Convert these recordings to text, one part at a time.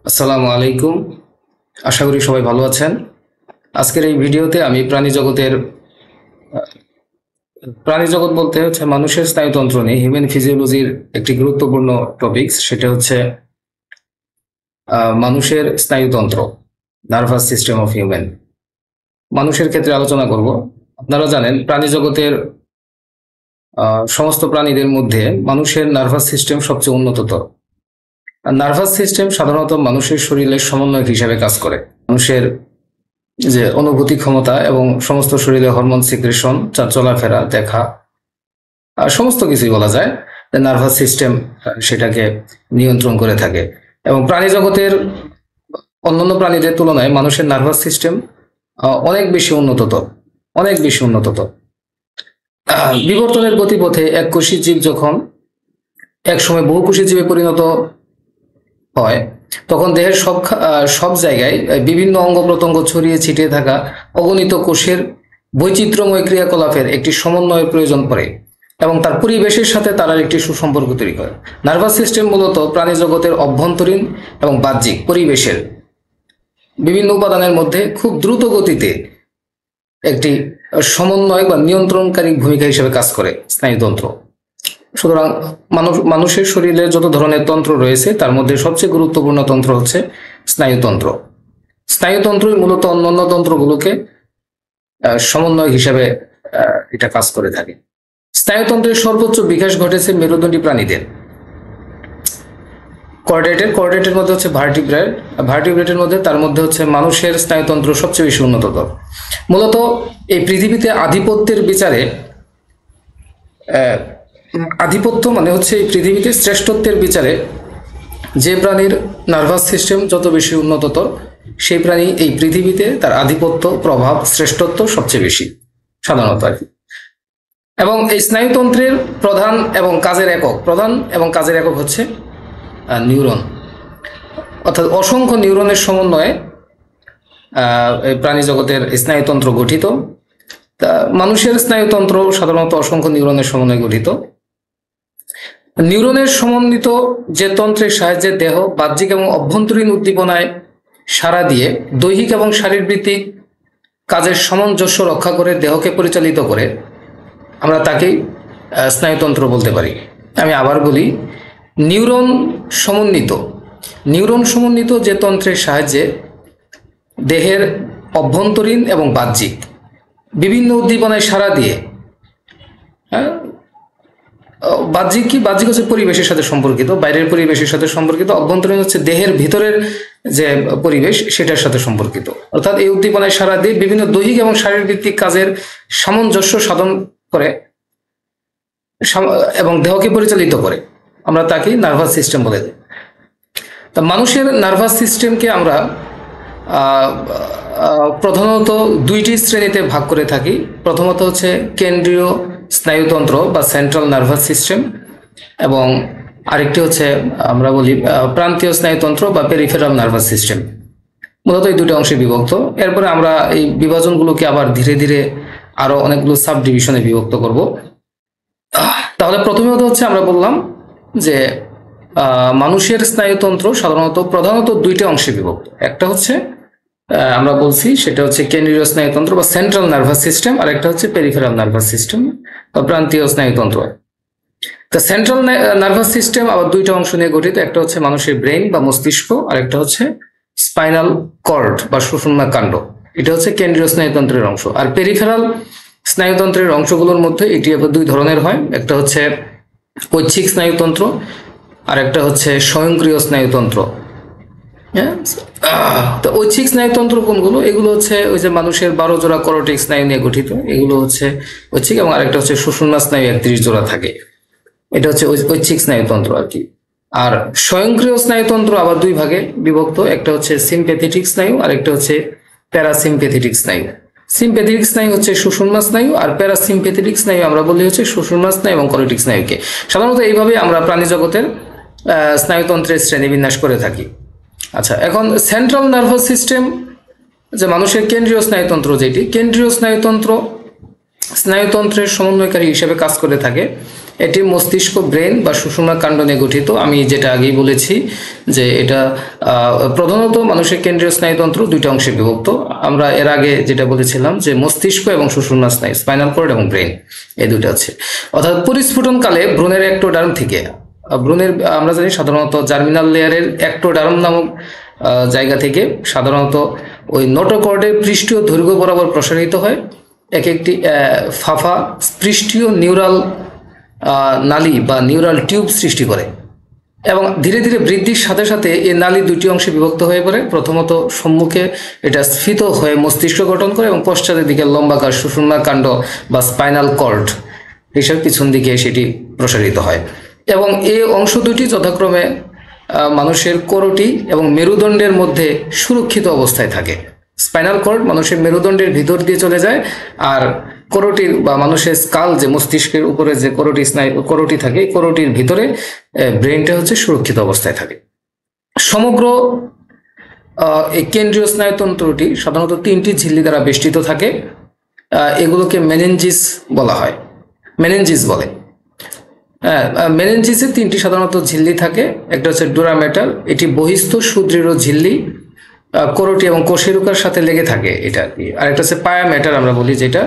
আসসালামু আলাইকুম। আশা করি সবাই ভালো আছেন। আজকের এই ভিডিওতে আমি প্রাণী জগৎ বলতে হচ্ছে মানুষের স্নায়ুতন্ত্র নিয়ে হিউম্যান ফিজিওলজির একটি গুরুত্বপূর্ণ টপিকস, সেটা হচ্ছে মানুষের স্নায়ুতন্ত্র, নার্ভাস সিস্টেম অফ হিউম্যান। মানুষের ক্ষেত্রে আলোচনা করব। আপনারা জানেন প্রাণী জগতের সমস্ত প্রাণীদের মধ্যে মানুষের নার্ভাস সিস্টেম সবচেয়ে উন্নততর। নার্ভাস সিস্টেম সাধারণত মানুষের শরীরের সমন্বয়ক হিসাবে কাজ করে। মানুষের যে অনুভূতি ক্ষমতা এবং সমস্ত শরীরে হরমোন সিক্রেশন, চলাফেরা, দেখা, সমস্ত কিছুই বলা যায় নার্ভাস সিস্টেম সেটাকে নিয়ন্ত্রণ করে থাকে। এবং প্রাণী জগতের অন্যান্য প্রাণীদের তুলনায় মানুষের নার্ভাস সিস্টেম অনেক বেশি উন্নততর। বিবর্তনের গতিপথে এককোষী জীব যখন একসময় বহুকোষী জীবে পরিণত হয়, তখন দেহের সব জায়গায় বিভিন্ন অঙ্গ প্রত্যঙ্গ ছড়িয়ে ছিটিয়ে থাকা অগণিত কোষের বৈচিত্র্যময় ক্রিয়াকলাপের একটি সমন্বয়ের প্রয়োজন পড়ে এবং তার পরিবেশের সাথে তারা একটি সুসম্পর্ক তৈরি করে। নার্ভাস সিস্টেম মূলত প্রাণী জগতের অভ্যন্তরীণ এবং বাহ্যিক পরিবেশের বিভিন্ন উপাদানের মধ্যে খুব দ্রুত গতিতে একটি সমন্বয় বা নিয়ন্ত্রণকারী ভূমিকা হিসেবে কাজ করে স্নায়ুতন্ত্র। সুতরাং মানুষের শরীরে যত ধরনের তন্ত্র রয়েছে তার মধ্যে সবচেয়ে গুরুত্বপূর্ণ তন্ত্র হচ্ছে স্নায়ুতন্ত্র। স্নায়ুতন্ত্রই মূলত অন্যান্য তন্ত্রগুলোকে সমন্বয় হিসেবে এটা কাজ করে থাকে। স্নায়ুতন্ত্রের সর্বোচ্চ বিকাশ ঘটেছে মেরুদণ্ডী প্রাণীদের। কর্ডেটের মধ্যে হচ্ছে ভার্টিব্রেটের মধ্যে তার মধ্যে হচ্ছে মানুষের স্নায়ুতন্ত্র সবচেয়ে বেশি উন্নততর। মূলত এই পৃথিবীতে আধিপত্য মানে হচ্ছে এই পৃথিবীতে শ্রেষ্ঠত্বের বিচারে যে প্রাণীর নার্ভাস সিস্টেম যত বেশি উন্নততর, সেই প্রাণী এই পৃথিবীতে তার আধিপত্য, প্রভাব, শ্রেষ্ঠত্ব সবচেয়ে বেশি সাধারণত আর কি। এবং এই স্নায়ুতন্ত্রের প্রধান এবং কাজের একক হচ্ছে নিউরন, অর্থাৎ অসংখ্য নিউরনের সমন্বয়ে প্রাণী জগতের স্নায়ুতন্ত্র গঠিত। মানুষের স্নায়ুতন্ত্র সাধারণত অসংখ্য নিউরনের সমন্বয়ে গঠিত। নিউরনের সমন্বিত যে তন্ত্রের সাহায্যে দেহ বাহ্যিক এবং অভ্যন্তরীণ উদ্দীপনায় সাড়া দিয়ে দৈহিক এবং শারীরবৃত্তিক কাজের সামঞ্জস্য রক্ষা করে দেহকে পরিচালিত করে, আমরা তাকেই স্নায়ুতন্ত্র বলতে পারি। আমি আবার বলি, নিউরন সমন্বিত যে তন্ত্রের সাহায্যে দেহের অভ্যন্তরীণ এবং বাহ্যিক বিভিন্ন উদ্দীপনায় সাড়া দিয়ে, বাহ্যিক হচ্ছে পরিবেশের সাথে সম্পর্কিত, বাইরের পরিবেশের সাথে সম্পর্কিত, অভ্যন্তরীণ হচ্ছে দেহের ভিতরের যে পরিবেশ সেটার সাথে সম্পর্কিত। অর্থাৎ এই উদ্দীপনায় সাড়া দিয়ে বিভিন্ন দৈহিক এবং শারীরবৃত্তিক কাজের সামঞ্জস্য সাধন করে এবং দেহকে পরিচালিত করে, আমরা তাকে নার্ভাস সিস্টেম বলে দিই। তা মানুষের নার্ভাস সিস্টেমকে আমরা প্রধানত দুইটি শ্রেণীতে ভাগ করে থাকি। প্রথমত হচ্ছে কেন্দ্রীয় স্নায়ুতন্ত্র বা সেন্ট্রাল নার্ভাস সিস্টেম, এবং আরেকটি হচ্ছে আমরা বলি প্রান্তীয় স্নায়ুতন্ত্র বা পেরিফেরাল নার্ভাস সিস্টেম। মূলত এই দুটো অংশে বিভক্ত। এরপরে আমরা এই বিভাজনগুলোকে আবার ধীরে ধীরে আরো অনেকগুলো সাব ডিভিশনে বিভক্ত করব। তাহলে প্রথমত হচ্ছে আমরা বললাম যে মানুষের স্নায়ুতন্ত্র প্রধানত দুইটা অংশে বিভক্ত। একটা হচ্ছে আমরা বলছি সেটা হচ্ছে কেন্দ্রীয় স্নায়ুতন্ত্র বা সেন্ট্রাল নার্ভাস সিস্টেম, আর একটা হচ্ছে পেরিফেরাল নার্ভাস সিস্টেম বা প্রান্তীয় স্নায়ুতন্ত্র। তো সেন্ট্রাল নার্ভাস সিস্টেম আবার দুইটা অংশ নিয়ে গঠিত। একটা হচ্ছে মানুষের ব্রেন বা মস্তিষ্ক, আর একটা হচ্ছে স্পাইনাল কর্ড বা সুষুম্না কাণ্ড। এটা হচ্ছে কেন্দ্রীয় স্নায়ুতন্ত্রের অংশ। আর পেরিফেরাল স্নায়ুতন্ত্রের অংশগুলোর মধ্যে এটি আবার দুই ধরনের হয়। একটা হচ্ছে ঐচ্ছিক স্নায়ুতন্ত্র, আর একটা হচ্ছে স্বয়ংক্রিয় স্নায়ুতন্ত্র। তো ঐচ্ছিক স্নায়ুতন্ত্র কোনগুলো? এগুলো হচ্ছে ওই যে মানুষের 12 জোড়া করোটিক স্নায়ু নিয়ে গঠিত, এগুলো হচ্ছে ঐচ্ছিক। এবং আরেকটা হচ্ছে সুষুম্না স্নায়ু 31 জোড়া থাকে, এটা হচ্ছে ঐচ্ছিক স্নায়ুতন্ত্র আর কি। আর স্বয়ংক্রিয় স্নায়ুতন্ত্র আবার দুই ভাগে বিভক্ত। একটা হচ্ছে সিম্প্যাথেটিক স্নায়ু, আর একটা হচ্ছে প্যারাসিম্প্যাথেটিক স্নায়ু। সিম্প্যাথেটিক স্নায়ু হচ্ছে সুষুম্না স্নায়ু, আর প্যারাসিম্প্যাথেটিক স্নায়ু আমরা বলি হচ্ছে সুষুম্না স্নায়ু এবং করোটিক স্নায়ুকে। সাধারণত এইভাবে আমরা প্রাণী জগতের স্নায়ুতন্ত্রের শ্রেণীবিন্যাস করে থাকি। আচ্ছা, এখন সেন্ট্রাল নার্ভাস সিস্টেম যে মানুষের কেন্দ্রীয় স্নায়ুতন্ত্র, যেটি কেন্দ্রীয় স্নায়ুতন্ত্রের সমন্বয়কারী হিসেবে কাজ করে থাকে। এটি মস্তিষ্ক, ব্রেন বা সুষুম্না কাণ্ড নিয়ে গঠিত। আমি যেটা আগেই বলেছি যে এটা প্রধানত মানুষের কেন্দ্রীয় স্নায়ুতন্ত্র দুইটা অংশে বিভক্ত। আমরা এর আগে যেটা বলেছিলাম যে মস্তিষ্ক এবং সুষুম্না স্নায়ু, স্পাইনাল কর্ড এবং ব্রেন, এই দুইটা আছে। অর্থাৎ পরিস্ফুটনকালে ভ্রূণের একটোডার্ম থেকে, ভ্রূণের আমরা জানি সাধারণত জার্মিনাল লেয়ারের একটোডার্ম নামক জায়গা থেকে সাধারণত ওই নোটোকর্ডের পৃষ্ঠীয় দৈর্ঘ্য বরাবর প্রসারিত হয় এক একটি ফাফা পৃষ্ঠীয় নিউরাল নালী বা নিউরাল টিউব সৃষ্টি করে, এবং ধীরে ধীরে বৃদ্ধির সাথে সাথে এই নালী দুটি অংশে বিভক্ত হয়ে পড়ে। প্রথমত সম্মুখে এটা স্ফীত হয়ে মস্তিষ্ক গঠন করে এবং পশ্চাতের দিকে লম্বাকার সুষুম্না কাণ্ড বা স্পাইনাল কর্ড হিসাবে পিছন দিকে সেটি প্রসারিত হয়, এবং এই অংশ দুটি যথাক্রমে মানুষের করোটি এবং মেরুদণ্ডের মধ্যে সুরক্ষিত অবস্থায় থাকে। স্পাইনাল কর্ড মানুষের মেরুদণ্ডের ভিতর দিয়ে চলে যায়, আর করোটির বা মানুষের স্কাল, যে মস্তিষ্কের উপরে যে করোটি থাকে, করোটির ভিতরে ব্রেনটা হচ্ছে সুরক্ষিত অবস্থায় থাকে। সমগ্র এই কেন্দ্রীয় স্নায়ুতন্ত্রটি সাধারণত 3টি ঝিল্লি দ্বারা বেষ্টিত থাকে। এগুলোকে মেনেঞ্জিস বলা হয়, মেনেঞ্জিস বলে। মেনেঞ্জিসে 3টি সাধারণত ঝিল্লি থাকে। একটা হচ্ছে ডুরা ম্যাটার, এটি বহিস্থ সুদৃঢ় ঝিল্লি, করোটি এবং কোষেরুকার সাথে লেগে থাকে এটা আর কি। আর একটা হচ্ছে পায়া ম্যাটার আমরা বলি, যেটা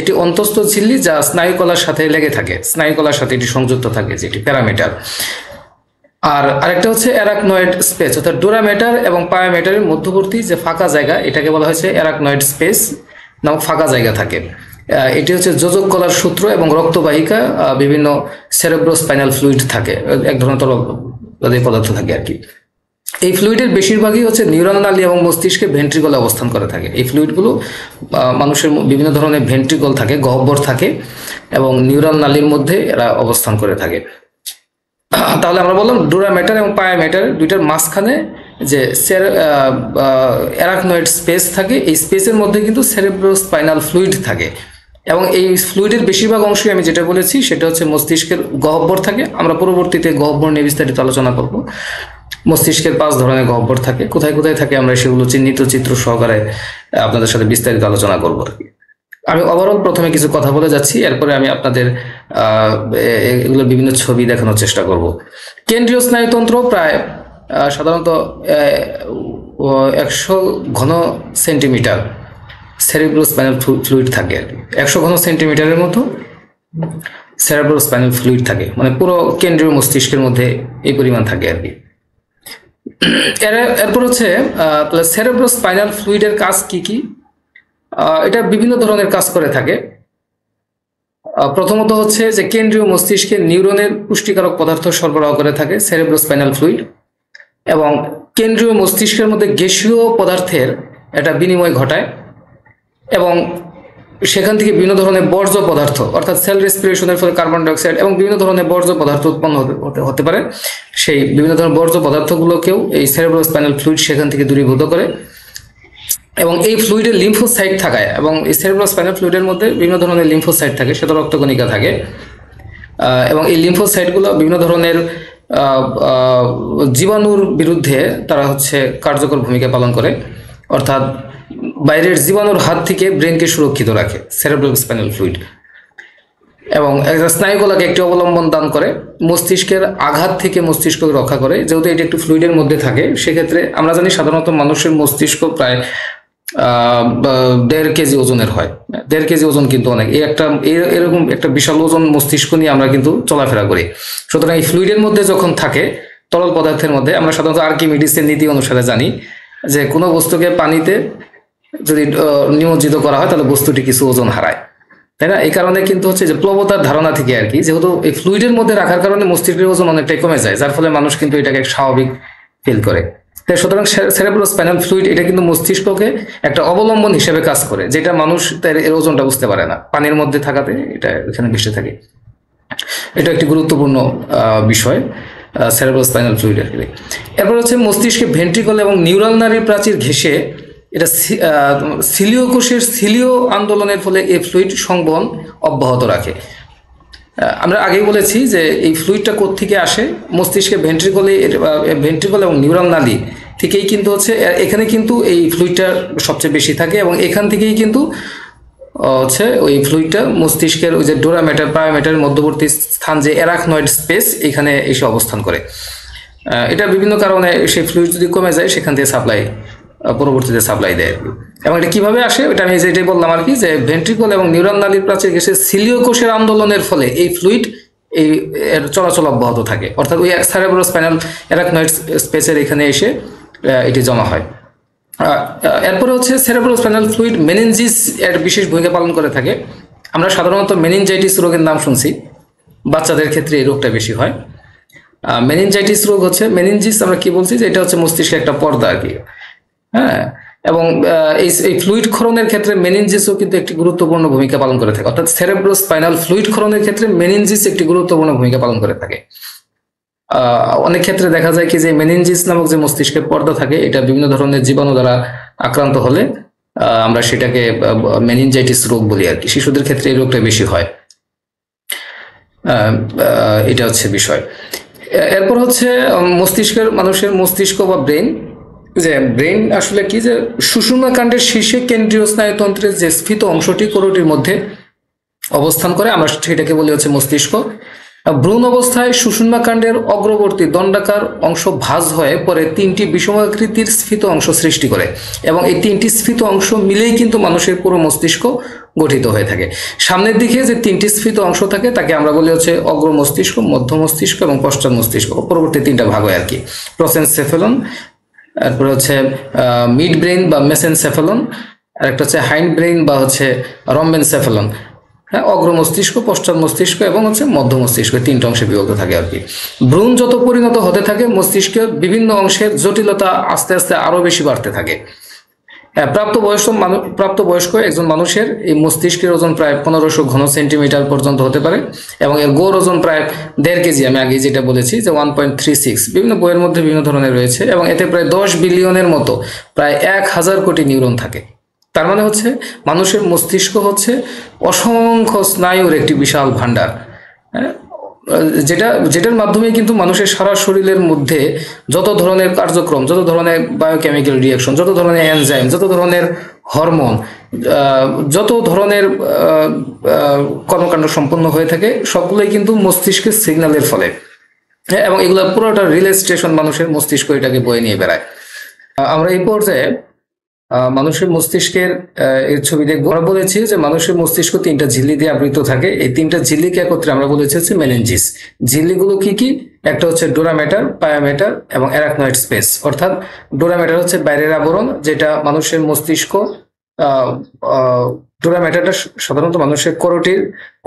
এটি অন্তস্থ ঝিল্লি যা স্নায়ুকলার সাথে লেগে থাকে, স্নায়ুকলার সাথে এটি সংযুক্ত থাকে, যেটি প্যারামিটার। আর আরেকটা হচ্ছে অ্যারাকনয়েড স্পেস, অর্থাৎ ডুরা ম্যাটার এবং পায়া ম্যাটারের মধ্যবর্তী যে ফাঁকা জায়গা, এটাকে বলা হয়েছে অ্যারাকনয়েড স্পেস নামক ফাঁকা জায়গা থাকে। এটি হচ্ছে যোজক কলার সূত্র এবং রক্তবাহিকা, বিভিন্ন সেরেব্রোস্পাইনাল ফ্লুইড থাকে, এক ধরনের তরল পদার্থ থাকে আর কি। এই ফ্লুইডের বেশিরভাগই হচ্ছে নিউরাল নালী এবং মস্তিষ্কে ভেন্ট্রিকলে অবস্থান করে থাকে। এই ফ্লুইডগুলো মানুষের বিভিন্ন ধরনের ভেন্ট্রিকল থাকে, গহ্বর থাকে, এবং নিউরাল নালীর মধ্যে এরা অবস্থান করে থাকে। তাহলে আমরা বললাম ডুরা ম্যাটার এবং পায়া ম্যাটার দুইটার মাঝখানে যে অ্যারাকনয়েড স্পেস থাকে, এই স্পেসের মধ্যে কিন্তু সেরেব্রোস্পাইনাল ফ্লুইড থাকে, এবং এই ফ্লুইডের বেশিরভাগ অংশই আমি যেটা বলেছি সেটা হচ্ছে মস্তিষ্কের গহ্বর থাকে। আমরা পরবর্তীতে গহ্বর নিয়ে বিস্তারিত আলোচনা করব। মস্তিষ্কের 5 ধরনের গহ্বর থাকে, কোথায় কোথায় থাকে আমরা সেগুলো চিহ্নিত চিত্র সহকারে আপনাদের সাথে বিস্তারিত আলোচনা করব আর কি। আমি ওভারঅল প্রথমে কিছু কথা বলে যাচ্ছি, এরপরে আমি আপনাদের এগুলোর বিভিন্ন ছবি দেখানোর চেষ্টা করব। কেন্দ্রীয় স্নায়ুতন্ত্র প্রায় সাধারণত 100 ঘন সেন্টিমিটার সেরেব্রোস্পাইনাল ফ্লুইড থাকে আর কি। 100 ঘন সেন্টিমিটারের মতো সেরেব্রোস্পাইনাল ফ্লুইড থাকে, মানে পুরো কেন্দ্রীয় মস্তিষ্কের মধ্যে এই পরিমাণ থাকে আর কি। এরপর হচ্ছে সেরেব্রোস্পাইনাল ফ্লুইডের কাজ কি কি? এটা বিভিন্ন ধরনের কাজ করে থাকে। প্রথমত হচ্ছে যে কেন্দ্রীয় মস্তিষ্কে নিউরনের পুষ্টিকারক পদার্থ সরবরাহ করে থাকে সেরেব্রোস্পাইনাল ফ্লুইড, এবং কেন্দ্রীয় মস্তিষ্কের মধ্যে গ্যাসীয় পদার্থের একটা বিনিময় ঘটায়, এবং সেখান থেকে বিভিন্ন ধরনের বর্জ্য পদার্থ, অর্থাৎ সেল রেসপিরেশনের ফলে কার্বন ডাইঅক্সাইড এবং বিভিন্ন ধরনের বর্জ্য পদার্থ উৎপন্ন হতে পারে। সেই বিভিন্ন ধরনের বর্জ্য পদার্থগুলোকেও এই সেরেব্রোস্পাইনাল ফ্লুইড সেখান থেকে দূরীভূত করে, এবং এই ফ্লুইডের লিম্ফোসাইট থাকায়, এবং এই সেরেব্রোস্পাইনাল ফ্লুইডের মধ্যে বিভিন্ন ধরনের লিম্ফোসাইট থাকে, সেটা রক্তকণিকা থাকে, এবং এই লিম্ফোসাইটগুলো বিভিন্ন ধরনের জীবাণুর বিরুদ্ধে তারা হচ্ছে কার্যকর ভূমিকা পালন করে, অর্থাৎ বাইরের জীবাণুর হাত থেকে ব্রেনকে সুরক্ষিত রাখে সেরেব্রোস্পাইনাল ফ্লুইড, এবং স্নায়ুকলাকে একটি অবলম্বন দান করে, মস্তিষ্কের আঘাত থেকে মস্তিষ্ককে রক্ষা করে। যেহেতু এটি একটু ফ্লুইডের মধ্যে থাকে, সেক্ষেত্রে আমরা জানি সাধারণত মানুষের মস্তিষ্ক প্রায় 1.5 কেজি ওজনের হয়। 1.5 কেজি ওজন কিন্তু অনেক, এরকম একটা বিশাল ওজন মস্তিষ্ক নিয়ে আমরা কিন্তু চলাফেরা করি। সুতরাং এই ফ্লুইডের মধ্যে যখন থাকে, তরল পদার্থের মধ্যে, আমরা সাধারণত আর্কিমিডিসের নীতি অনুসারে জানি যে কোনো বস্তুকে পানিতে যদি নিমজ্জিত করা হয় তাহলে বস্তুটি কিছু ওজন হারায়, তাই না? এই কারণে কিন্তু হচ্ছে যে প্লবতার ধারণা থেকে আর কি, যেহেতু এই ফ্লুইডের মধ্যে রাখার কারণে মস্তিষ্কের ওজন অনেকটাই কমে যায়, যার ফলে মানুষ কিন্তু এটাকে স্বাভাবিক ফিল করে। তাই সুতরাং সেরেব্রোস্পাইনাল ফ্লুইড এটা কিন্তু মস্তিষ্ককে একটা অবলম্বন হিসেবে কাজ করে, যেটা মানুষ তার এর ওজনটা বুঝতে পারে না, পানির মধ্যে থাকাতে এটা এখানে ভেসে থাকে। এটা একটি গুরুত্বপূর্ণ বিষয় সেরেব্রোস্পাইনাল ফ্লুইডের। এরপর হচ্ছে মস্তিষ্কে ভেন্ট্রিকল এবং নিউরাল নালীর প্রাচীর ঘেঁষে এটা সিলিও কোষের সিলিও আন্দোলনের ফলে এই ফ্লুইড সংবহন অব্যাহত রাখে। আমরা আগেই বলেছি যে এই ফ্লুইডটা কোত্থেকে আসে, মস্তিষ্কে ভেন্ট্রিকল এবং নিউরাল নালী থেকেই কিন্তু হচ্ছে, এখানে কিন্তু এই ফ্লুইডটা সবচেয়ে বেশি থাকে, এবং এখান থেকেই কিন্তু হচ্ছে ওই ফ্লুইডটা মস্তিষ্কের ওই যে ডোরা ম্যাটার পায়োম্যাটার মধ্যবর্তী স্থান যে অ্যারাকনয়েড স্পেস এখানে এসে অবস্থান করে। এটা বিভিন্ন কারণে সেই ফ্লুইড যদি কমে যায় সেখান থেকে সাপ্লাই পরবর্তীতে সাপ্লাই দেয়। এবং এটা কিভাবে আসে ওটা আমি যেটাই বললাম আর কি, যে ভেন্ট্রিকল এবং নিউরাল নালীর প্রাচীর ঘেঁষে সিলিও কোষের আন্দোলনের ফলে এই ফ্লুইড এই এর চলাচল অব্যাহত থাকে, অর্থাৎ ওই সেরেব্রোস্পাইনাল অ্যারাকনয়েড স্পেসের এখানে এসে এটি জমা হয়। এরপরে হচ্ছে সেরেব্রোস্পাইনাল ফ্লুইড মেনিনজিস এর বিশেষ ভূমিকা পালন করে থাকে। আমরা সাধারণত মেনিনজাইটিস রোগের নাম শুনছি, বাচ্চাদের ক্ষেত্রে এই রোগটা বেশি হয়। মেনিনজাইটিস রোগ হচ্ছে মেনিনজিস, আমরা কি বলছি যে এটা হচ্ছে মস্তিষ্কের একটা পর্দা আর কি। হ্যাঁ, এবং এই ফ্লুইড ক্ষরণের ক্ষেত্রে মেনিনজিসও কিন্তু একটি গুরুত্বপূর্ণ ভূমিকা পালন করে থাকে, অর্থাৎ সেরেব্রোস্পাইনাল ফ্লুইড ক্ষরণের ক্ষেত্রে মেনিনজিস একটি গুরুত্বপূর্ণ ভূমিকা পালন করে থাকে। অনেক ক্ষেত্রে দেখা যায় কি যে মেনিনজিস নামক যে মস্তিষ্কের পর্দা থাকে এটা বিভিন্ন ধরনের জীবাণু দ্বারা আক্রান্ত হলে আমরা সেটাকে মেনিনজাইটিস রোগ বলি আর কি। শিশুদের ক্ষেত্রে এই রোগটা বেশি হয়। এটা হচ্ছে বিষয়। এরপর হচ্ছে মস্তিষ্কের মানুষের মস্তিষ্ক বা ব্রেন, যে ব্রেন আসলে কি যে সুষুম্না কাণ্ডের শীর্ষে কেন্দ্রীয় স্নায়ুতন্ত্রের যে স্ফীত অংশটি কোরটির মধ্যে অবস্থান করে, আমরা সেটাকে বলি হচ্ছে মস্তিষ্ক। ভ্রূণ অবস্থায় সুষুম্না কাণ্ডের অগ্রবর্তী দণ্ডাকার অংশ ভাঁজ হয়ে পরে তিনটি বিষমাকৃতির স্ফীত অংশ সৃষ্টি করে, এবং এই তিনটি স্ফীত অংশ মিলেই কিন্তু মানুষের পুরো মস্তিষ্ক গঠিত হয়ে থাকে। সামনের দিকে যে তিনটি স্ফীত অংশ থাকে তাকে আমরা বলি হচ্ছে অগ্র মস্তিষ্ক, মধ্য মস্তিষ্ক এবং পশ্চাৎ মস্তিষ্ক। পরবর্তী তিনটা ভাগ হয় আর কি, প্রসেনসেফেলন, তারপরে হচ্ছে মিড ব্রেন বা মেসেনসেফেলন, আর একটা হচ্ছে হাইন্ড ব্রেন বা হচ্ছে রম্বেনসেফেলন। হ্যাঁ, অগ্র মস্তিষ্ক, পশ্চাৎ মস্তিষ্ক এবং হচ্ছে মধ্য মস্তিষ্ক, তিনটা অংশে বিভক্ত থাকে আর কি। ভ্রূণ যত পরিণত হতে থাকে মস্তিষ্কের বিভিন্ন অংশের জটিলতা আস্তে আস্তে আরো বেশি বাড়তে থাকে। প্রাপ্তবয়স্ক একজন মানুষের এই মস্তিষ্কের ওজন প্রায় 1500 ঘন সেন্টিমিটার পর্যন্ত হতে পারে, এবং এর গড় ওজন প্রায় 1.5 কেজি। আমি আগে যেটা বলেছি যে 1.36, বিভিন্ন বইয়ের মধ্যে বিভিন্ন ধরনের রয়েছে, এবং এতে প্রায় 10 বিলিয়নের মতো প্রায় 1000 কোটি নিউরন থাকে। তার মানে হচ্ছে মানুষের মস্তিষ্ক হচ্ছে অসংখ্য স্নায়ুর একটি বিশাল ভান্ডার, যেটার মাধ্যমে কিন্তু মানুষের সারা শরীরের মধ্যে যত ধরনের কার্যক্রম, যত ধরনের বায়োকেমিক্যাল রিয়াকশন, যত ধরনের এনজাইম, যত ধরনের হরমোন, যত ধরনের কর্মকাণ্ড সম্পন্ন হয়ে থাকে সবগুলোই কিন্তু মস্তিষ্কের সিগন্যালের ফলে। এবং এগুলো পুরোটা রিলে স্টেশন মানুষের মস্তিষ্ক এটাকে বয়ে নিয়ে বেড়ায়। আমরা এই পর্যায়ে মানুষের মস্তিষ্কের এর ছবি দেখবো। আমরা বলেছি যে মানুষের মস্তিষ্ক 3টা ঝিল্লি দিয়ে আবৃত থাকে। এই 3টা ঝিল্লিকে একত্রে আমরা বলেছি হচ্ছে মেনিনজিস। ঝিল্লিগুলো কি কি? একটা হচ্ছে ডোরা ম্যাটার, পায়োম্যাটার এবং অ্যারাকনয়েড স্পেস। অর্থাৎ ডোরা ম্যাটার হচ্ছে বাইরের আবরণ, যেটা মানুষের মস্তিষ্ক ডোরা ম্যাটারটা সাধারণত মানুষের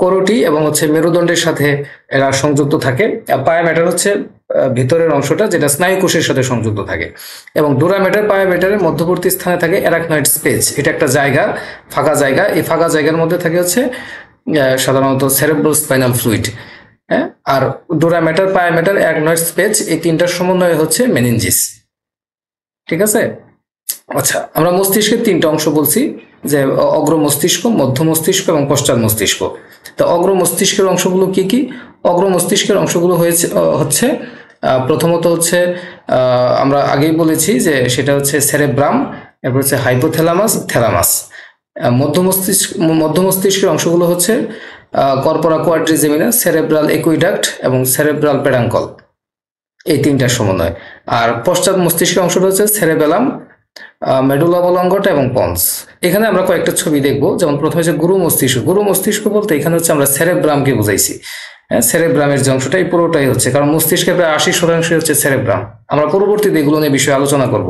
করোটি এবং হচ্ছে মেরুদণ্ডের সাথে এরা সংযুক্ত থাকে। আর পায়োম্যাটার হচ্ছে ভিতরের অংশটা, যেটা স্নায়ু কোষের সাথে সংযুক্ত থাকে। এবং ডোরা ম্যাটার পায়োম্যাটারের মধ্যবর্তী স্থানে থাকে অ্যারাকনয়েড স্পেস। এটা একটা জায়গা, ফাঁকা জায়গা। এই ফাঁকা জায়গার মধ্যে থাকে হচ্ছে সাধারণত সেরেব্রোস্পাইনাল ফ্লুইড। হ্যাঁ, আর ডোরা ম্যাটার, পায়োম্যাটার, অ্যারাকনয়েড স্পেস, এই তিনটার সমন্বয় হচ্ছে মেনিনজিস। ঠিক আছে? আচ্ছা, আমরা মস্তিষ্কের 3টা অংশ বলছি, যে অগ্র মস্তিষ্ক, মধ্য মস্তিষ্ক এবং পশ্চাৎ মস্তিষ্ক। তো অগ্র মস্তিষ্কের অংশগুলো কি কি? অগ্র মস্তিষ্কের অংশগুলো হচ্ছে প্রথমত হচ্ছে আমরা আগেই বলেছি যে সেটা হচ্ছে সেরেব্রাম, এরপর হচ্ছে হাইপোথ্যালামাস, থ্যালামাস। মধ্য মস্তিষ্কের অংশগুলো হচ্ছে কর্পোরা কোয়াড্রিজেমিনা, সেরেব্রাল একুইডাক্ট এবং সেরেব্রাল পেডাঙ্কল, এই 3টার সমন্বয়। আর পশ্চাৎ মস্তিষ্কের অংশটা হচ্ছে সেরেবেলাম, মেডুলা অবলঙ্গটা এবং পন্স। এখানে আমরা কয়েকটা ছবি দেখবো। যেমন প্রথমে হচ্ছে গুরু মস্তিষ্ক। গুরু মস্তিষ্ক বলতে এখানে হচ্ছে আমরা সেরেব্রামকে বুঝাইছি। হ্যাঁ, সেরেব্রামের যে অংশটা এই পুরোটাই হচ্ছে, কারণ মস্তিষ্কের প্রায় 80% হচ্ছে সেরেব্রাম। আমরা পরবর্তীতে এগুলো নিয়ে বিষয়ে আলোচনা করব।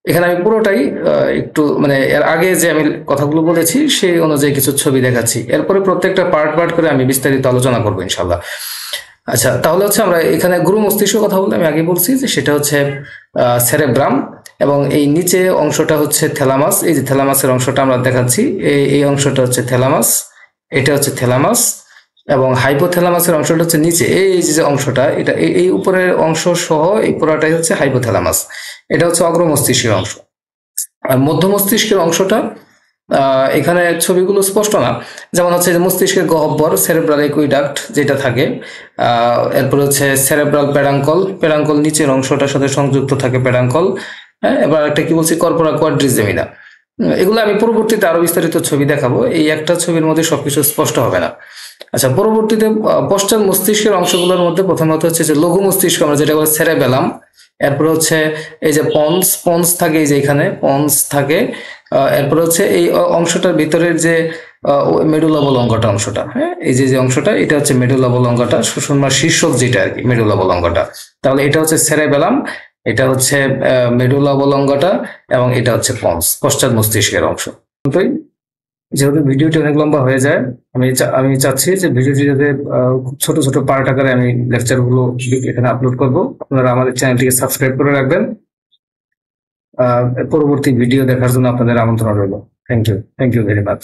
এখানে আমি পুরোটাই একটু মানে এর আগে যে আমি কথাগুলো বলেছি সেই অনুযায়ী কিছু ছবি দেখাচ্ছি, এরপরে প্রত্যেকটা পার্ট করে আমি বিস্তারিত আলোচনা করবো ইনশাল্লাহ। আচ্ছা, তাহলে হচ্ছে আমরা এখানে গুরু মস্তিষ্ক কথা বলতে আমি আগে বলছি যে সেটা হচ্ছে সেরেব্রাম, এবং এই নিচে অংশটা হচ্ছে থ্যালামাস। এই যে থ্যালামাসের অংশটা আমরা দেখাচ্ছি, এই অংশটা হচ্ছে থ্যালামাস, এটা হচ্ছে থ্যালামাস, এবং হাইপোথ্যালামাসের অংশটা হচ্ছে নিচে, এই যে অংশটা, এটা এই উপরের অংশ সহ এই পুরোটাই হচ্ছে হাইপোথ্যালামাস। এটা হচ্ছে অগ্র মস্তিষ্কের অংশ। আর মধ্য মস্তিষ্কের অংশটা এখানে ছবিগুলো স্পষ্ট না, যেমন হচ্ছে যে মস্তিষ্কের গহ্বর, সেরেব্রাল একুইডাক্ট যেটা থাকে, এরপর হচ্ছে সেরেব্রাল পেডাঙ্কল নিচের অংশটার সাথে সংযুক্ত থাকে পেডাঙ্কল। হ্যাঁ, এবার একটা কি বলছি, কর্পোরা কোয়াড্রিজেমিনা। এগুলো আমি পরবর্তীতে আরো বিস্তারিত ছবি দেখাবো, এই একটা ছবির মধ্যে সবকিছু স্পষ্ট হবে না। আচ্ছা, পরবর্তীতে পশ্চাৎ মস্তিষ্কের অংশগুলোর মধ্যে প্রথমত হচ্ছে যে লঘু মস্তিষ্ক, আমরা যেটা বলে সেরেবেলাম। এরপর হচ্ছে এই যে পন্স, পন্স থাকে এই যে এখানে পন্স থাকে। এরপর হচ্ছে এই অংশটার ভিতরের যে মেডুলা অঙ্গটা অংশটা, হ্যাঁ, এই যে যে অংশটা, এটা হচ্ছে মেডুলা অঙ্গটা, সুষুম্নার শীর্ষক যেটা আর কি মেডুলা অঙ্গটা। তাহলে এটা হচ্ছে সেরেবেলাম, এটা হচ্ছে মেডুলা অঙ্গটা, এবং এটা হচ্ছে পন্স, পশ্চাৎ মস্তিষ্কের অংশ। যেহেতু ভিডিওটি অনেক লম্বা হয়ে যায়, আমি চাচ্ছি যে ভিডিওটি যাতে খুব ছোট ছোট পার্ট আকারে আমি লেকচার গুলো এখানে আপলোড করব। আপনারা আমাদের চ্যানেলটিকে সাবস্ক্রাইব করে রাখবেন। পরবর্তী ভিডিও দেখার জন্য আপনাদের আমন্ত্রণ রইল। Thank you very much.